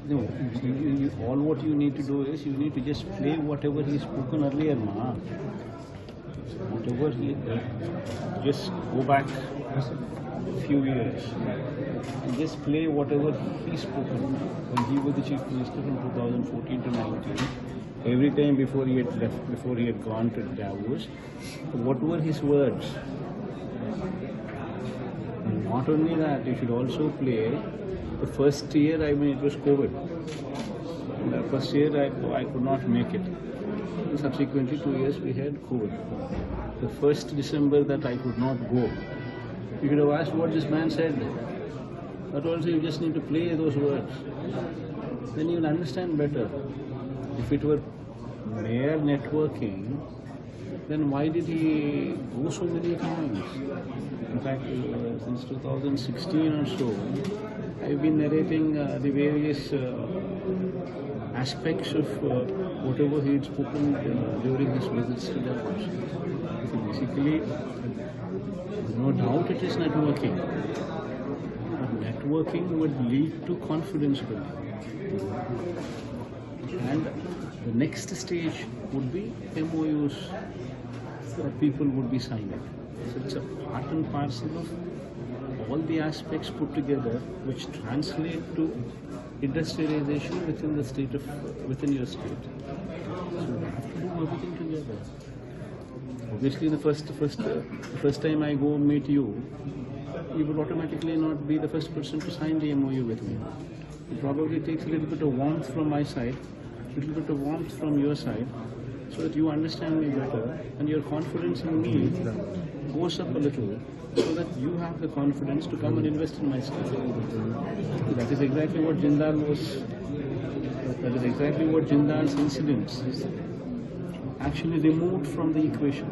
No, all what you need to do is you need to just play whatever he's spoken earlier, ma. Whatever he, just go back a few years and just play whatever he spoken when he was the chief minister from 2014 to 19. Every time before he had left, before he had gone to Davos, what were his words? And not only that, you should also play the first year. I mean, it was COVID. The first year I could not make it. And subsequently 2 years we had COVID. The first December that I could not go, you should have asked what this man said. But also you just need to play those words. Then you'll understand better. If it were mere networking, then why did he go so many times? In fact, since 2016 or so, I've been narrating the various aspects of whatever he had spoken during his visits to Davos. So basically, no doubt it is networking. But networking would lead to confidence building. And the next stage would be MOUs that people would be signing. So it's a part and parcel of all the aspects put together which translate to industrialization within the state of within your state. So you have to do everything together. Obviously, the first time I go meet you, you will automatically not be the first person to sign the MOU with me. It probably takes a little bit of warmth from my side, a little bit of warmth from your side, so that you understand me better and your confidence in me goes up a little, so that you have the confidence to come and invest in my state. That is exactly what Jindal was. That is exactly what Jindal's incidents actually removed from the equation.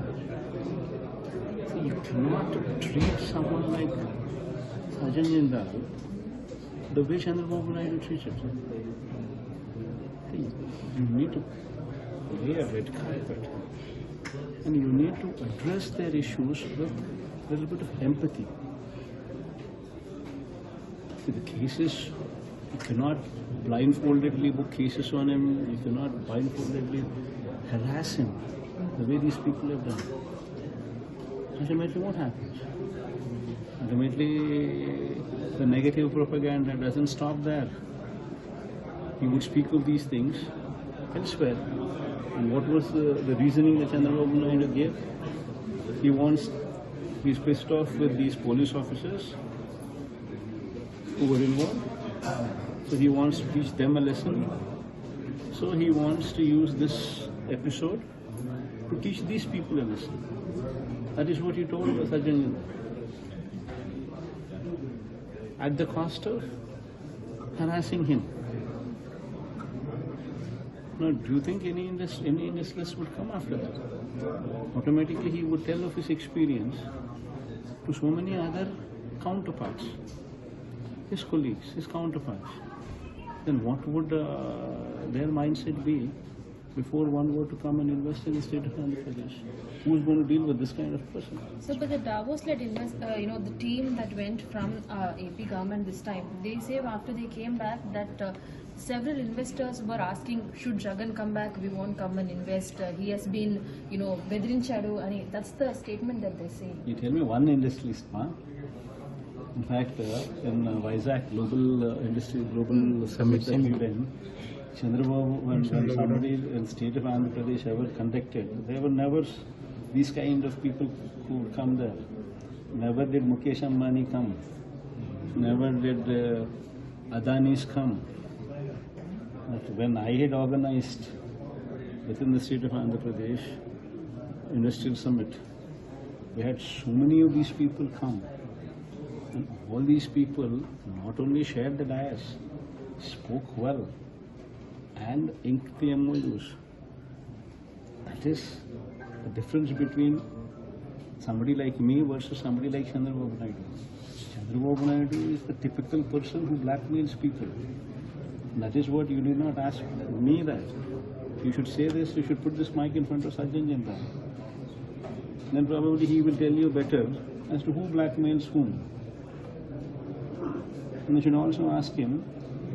See, you cannot treat someone like Sajan Jindal the way Chandrababu Naidu treated. See, you need to lay a red carpet and you need to address their issues with a little bit of empathy. See, the cases, you cannot blindfoldedly book cases on him, you cannot blindfoldedly harass him the way these people have done. Ultimately, what happens? Ultimately, the negative propaganda doesn't stop there. He would speak of these things elsewhere. And what was the reasoning that Chandrababu Naidu gave? He's pissed off with these police officers who were involved. So he wants to teach them a lesson. So he wants to use this episode to teach these people a lesson. That is what he told Sajan, at the cost of harassing him. Now, do you think any industrialist would come after that? Automatically he would tell of his experience to so many other counterparts, his colleagues, his counterparts. Then what would their mindset be before one were to come and invest in the state of Andhra Pradesh? Who's going to deal with this kind of person? So, but the Davos-led the team that went from AP government this time, they say after they came back that several investors were asking, should Jagan come back? We won't come and invest. He has been, bedirinchadu. And that's the statement that they say. You tell me one industrialist, ma? In fact, in Vizag Global Summit that we went, Chandrababu, when somebody in the state of Andhra Pradesh ever conducted, there were never these kind of people who would come there. Never did Mukesh Ambani come. Never did Adanis come. But when I had organized within the state of Andhra Pradesh Industrial Summit, we had so many of these people come. And all these people not only shared the dais, spoke well, and inked the MOUs. That is the difference between somebody like me versus somebody like Chandrababu Naidu. Chandrababu Naidu is the typical person who blackmails people. That is what you did not ask me that. You should say this, you should put this mic in front of Sajan Jindal. Then probably he will tell you better as to who blackmails whom. And you should also ask him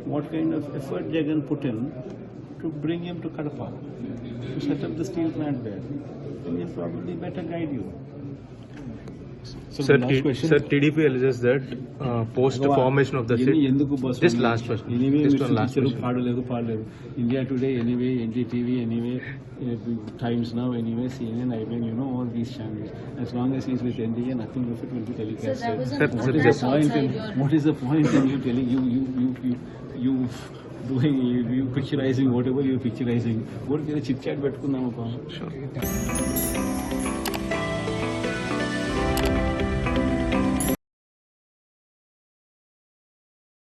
what kind of effort Jagan put in to bring him to Kadapa, to set up the steel plant there. And he'll probably better guide you. Sir, TDP alleges that post formation of the seat. Just last question. Anyway, Just one last question. India Today, anyway, NDTV, anyway, Times Now, anyway, CNN, IBN, you know all these channels. As long as he's with NDA, nothing of it will be telecast. So that was What is the point in you telling you doing you picturizing whatever you're picturizing? What is the chit chat? Sure.